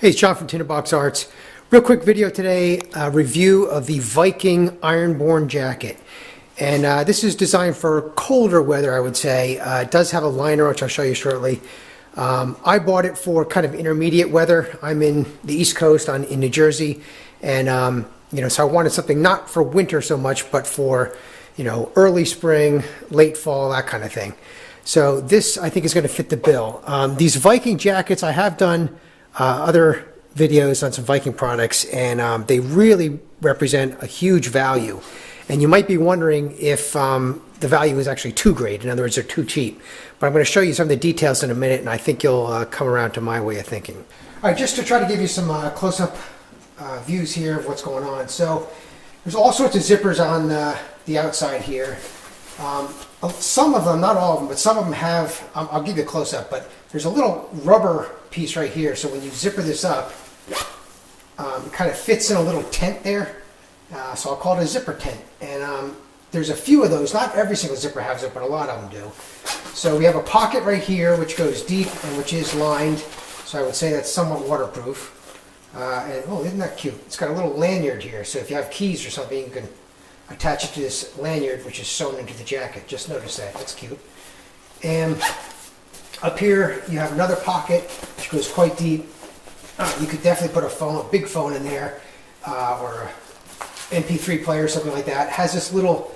Hey, it's John from Tinderbox Arts. Real quick video today, review of the Viking Ironborn jacket. And this is designed for colder weather, I would say. It does have a liner, which I'll show you shortly. I bought it for kind of intermediate weather. I'm in the East Coast in New Jersey. And, so I wanted something not for winter so much, but for, early spring, late fall, that kind of thing. So this, I think, is going to fit the bill. These Viking jackets, I have done other videos on some Viking products, and they really represent a huge value. And you might be wondering if the value is actually too great. In other words, they're too cheap. But I'm going to show you some of the details in a minute, and I think you'll come around to my way of thinking. All right, just to try to give you some close-up views here of what's going on. So there's all sorts of zippers on the outside here. Some of them, not all of them, but some of them have, I'll give you a close-up, but there's a little rubber piece right here, so when you zipper this up, it kind of fits in a little tent there, so I'll call it a zipper tent. And there's a few of those, not every single zipper has it, but a lot of them do. So we have a pocket right here which goes deep and which is lined, so I would say that's somewhat waterproof. And oh, isn't that cute? It's got a little lanyard here, so if you have keys or something, you can attach it to this lanyard which is sewn into the jacket. Just notice that, that's cute. And up here you have another pocket which goes quite deep. You could definitely put a phone, a big phone in there, or an MP3 player or something like that. It has this little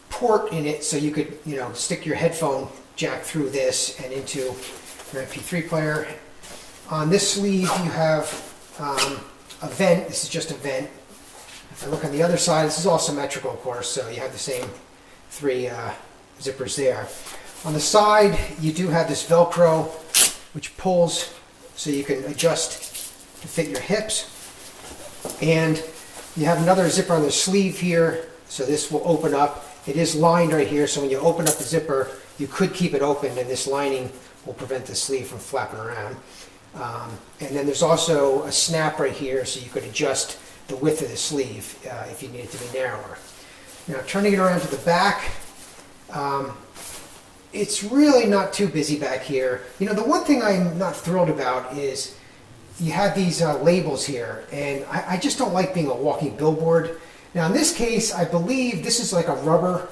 port in it, so you could, stick your headphone jack through this and into your MP3 player. On this sleeve you have a vent. This is just a vent. If I look on the other side, this is all symmetrical, of course, so you have the same three zippers there. On the side, you do have this Velcro, which pulls so you can adjust to fit your hips. And you have another zipper on the sleeve here, so this will open up. It is lined right here, so when you open up the zipper, you could keep it open, and this lining will prevent the sleeve from flapping around. And then there's also a snap right here, so you could adjust the width of the sleeve if you need it to be narrower. Now, turning it around to the back, it's really not too busy back here. The one thing I'm not thrilled about is you have these labels here, and I just don't like being a walking billboard. Now, in this case, I believe this is like a rubber.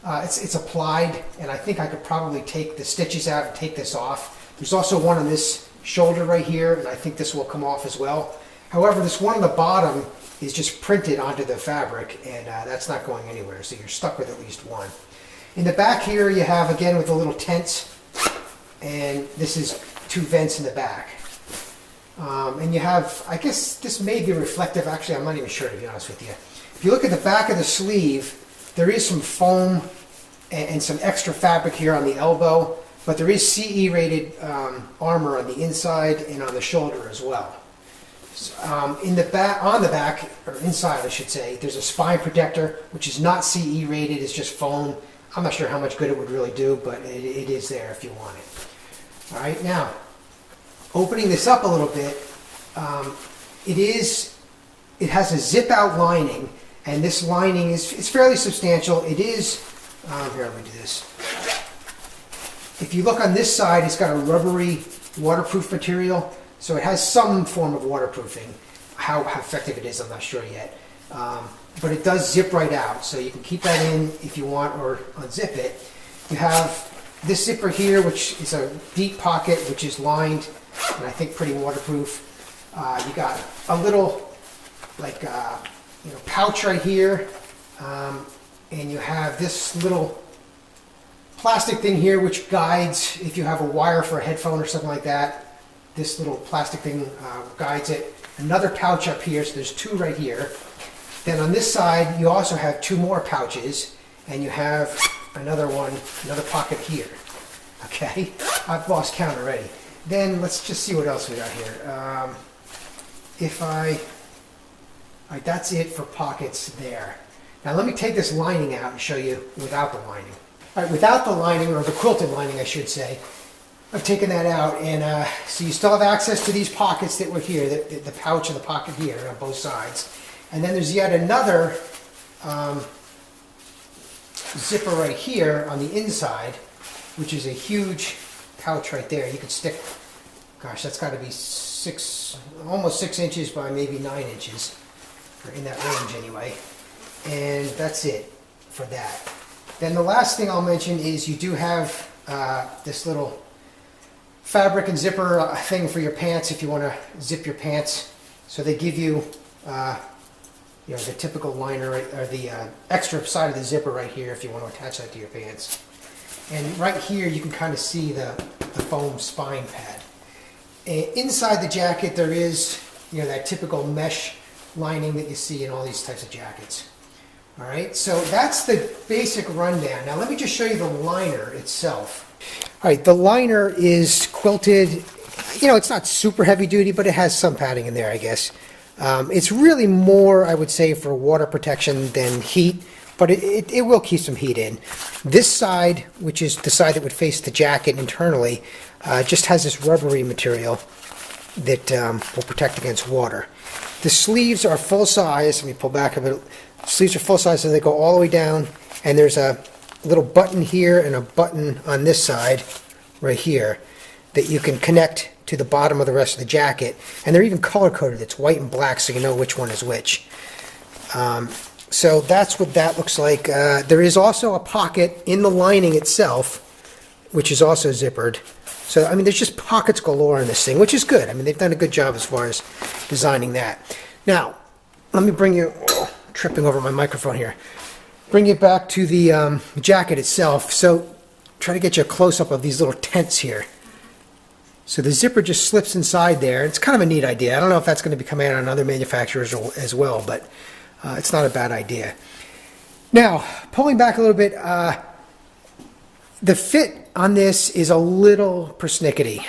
It's applied, and I think I could probably take the stitches out and take this off. There's also one on this shoulder right here, and I think this will come off as well. However, this one on the bottom is just printed onto the fabric, and that's not going anywhere, so you're stuck with at least one. In the back here, you have, again, with the little tents, and this is two vents in the back. And you have, I guess this may be reflective. Actually, I'm not even sure, to be honest with you. If you look at the back of the sleeve, there is some foam and some extra fabric here on the elbow, but there is CE rated armor on the inside and on the shoulder as well. On the back, or inside I should say, there's a spine protector, which is not CE rated, it's just foam. I'm not sure how much good it would really do, but it is there if you want it. All right, now, opening this up a little bit, it has a zip-out lining, and this lining is fairly substantial. It is, here, let me do this. If you look on this side, it's got a rubbery, waterproof material, so it has some form of waterproofing. How effective it is, I'm not sure yet. But it does zip right out, so you can keep that in if you want, or unzip it. You have this zipper here, which is a deep pocket, which is lined, and I think pretty waterproof. You got a little, pouch right here, and you have this little plastic thing here, which guides if you have a wire for a headphone or something like that. This little plastic thing guides it. Another pouch up here, so there's two right here. Then on this side, you also have two more pouches, and you have another one, another pocket here. Okay, I've lost count already. Then let's just see what else we got here. That's it for pockets there. Now let me take this lining out and show you without the lining. All right, without the lining, or the quilted lining, I should say, I've taken that out, and so you still have access to these pockets that were here, the pouch and the pocket here on both sides. And then there's yet another zipper right here on the inside, which is a huge pouch right there. You could stick gosh, that's got to be almost 6 inches by maybe 9 inches, or in that range anyway. And that's it for that. Then the last thing I'll mention is you do have this little fabric and zipper thing for your pants if you want to zip your pants. So they give you, you know, the typical liner, or the extra side of the zipper right here if you want to attach that to your pants. And right here you can kind of see the foam spine pad. And inside the jacket there is, you know, that typical mesh lining that you see in all these types of jackets. All right, so that's the basic rundown. Now let me just show you the liner itself. All right, the liner is quilted. You know, it's not super heavy duty, but it has some padding in there, I guess. It's really more, I would say, for water protection than heat, but it will keep some heat in. This side, which is the side that would face the jacket internally, just has this rubbery material that will protect against water. The sleeves are full size. Let me pull back a bit. Sleeves are full size, so they go all the way down, and there's a little button here and a button on this side right here that you can connect to the bottom of the rest of the jacket, and they're even color coded. It's white and black, so you know which one is which. So that's what that looks like. There is also a pocket in the lining itself, which is also zippered. So I mean, there's just pockets galore in this thing, which is good. I mean, they've done a good job as far as designing that. Now let me bring you, tripping over my microphone here, bring you back to the jacket itself. So try to get you a close-up of these little tents here. So the zipper just slips inside there. It's kind of a neat idea. I don't know if that's going to be coming out on other manufacturers as well, but it's not a bad idea. Now, pulling back a little bit, the fit on this is a little persnickety.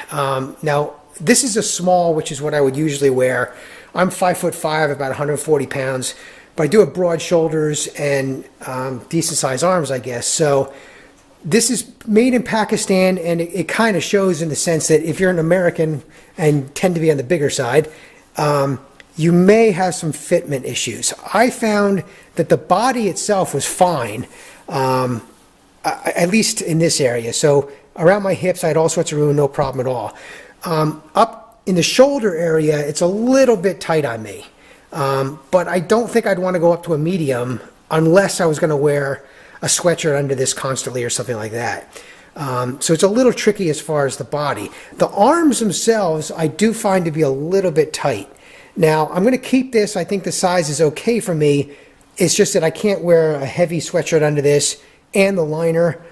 Now, this is a small, which is what I would usually wear. I'm 5'5", about 140 pounds. But I do have broad shoulders and decent sized arms, I guess. So this is made in Pakistan, and it kind of shows in the sense that if you're an American and tend to be on the bigger side, you may have some fitment issues. I found that the body itself was fine, at least in this area. So around my hips, I had all sorts of room, no problem at all. Up in the shoulder area, it's a little bit tight on me. But I don't think I'd want to go up to a medium unless I was going to wear a sweatshirt under this constantly or something like that. So it's a little tricky as far as the body. The arms themselves I do find to be a little bit tight. Now I'm going to keep this. I think the size is okay for me. It's just that I can't wear a heavy sweatshirt under this and the liner.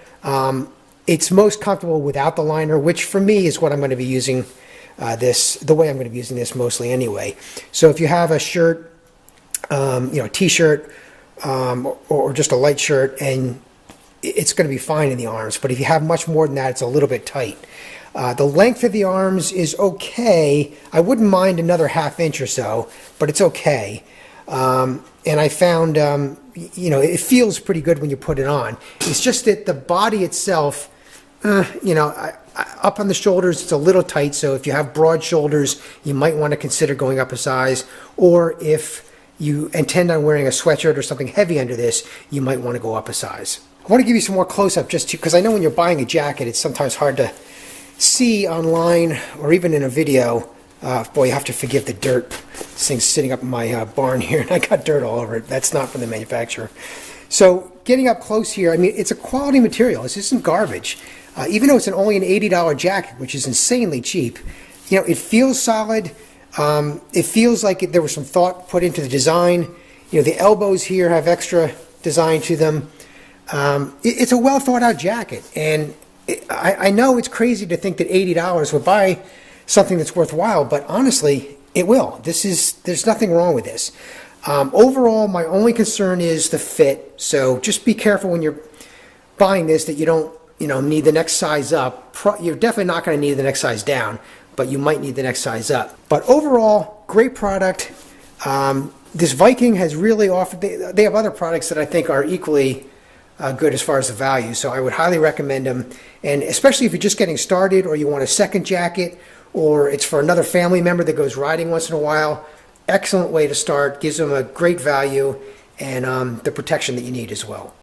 It's most comfortable without the liner, which for me is what I'm going to be using the way I'm going to be using this mostly anyway. So if you have a shirt, you know, a t-shirt, or just a light shirt, and it's going to be fine in the arms. But if you have much more than that, it's a little bit tight. The length of the arms is okay. I wouldn't mind another ½ inch or so, but it's okay. And I found, you know, it feels pretty good when you put it on. It's just that the body itself, you know, up on the shoulders, it's a little tight. So if you have broad shoulders, you might want to consider going up a size. Or if you intend on wearing a sweatshirt or something heavy under this, you might want to go up a size. I want to give you some more close-up just because I know when you're buying a jacket, it's sometimes hard to see online or even in a video. Boy, you have to forgive the dirt. This thing's sitting up in my barn here, and I got dirt all over it. That's not from the manufacturer. So getting up close here, I mean, it's a quality material. This isn't garbage. Even though it's only an $80 jacket, which is insanely cheap, you know, it feels solid. It feels like there was some thought put into the design. You know, the elbows here have extra design to them. It's a well thought out jacket, and I know it's crazy to think that $80 would buy something that's worthwhile, but honestly, it will. There's nothing wrong with this. Overall, my only concern is the fit. So just be careful when you're buying this that you don't, you know, need the next size up. You're definitely not going to need the next size down, but you might need the next size up. But overall, great product. This Viking has really offered, they have other products that I think are equally good as far as the value, so I would highly recommend them. And especially if you're just getting started, or you want a second jacket, or it's for another family member that goes riding once in a while, excellent way to start. Gives them a great value and the protection that you need as well.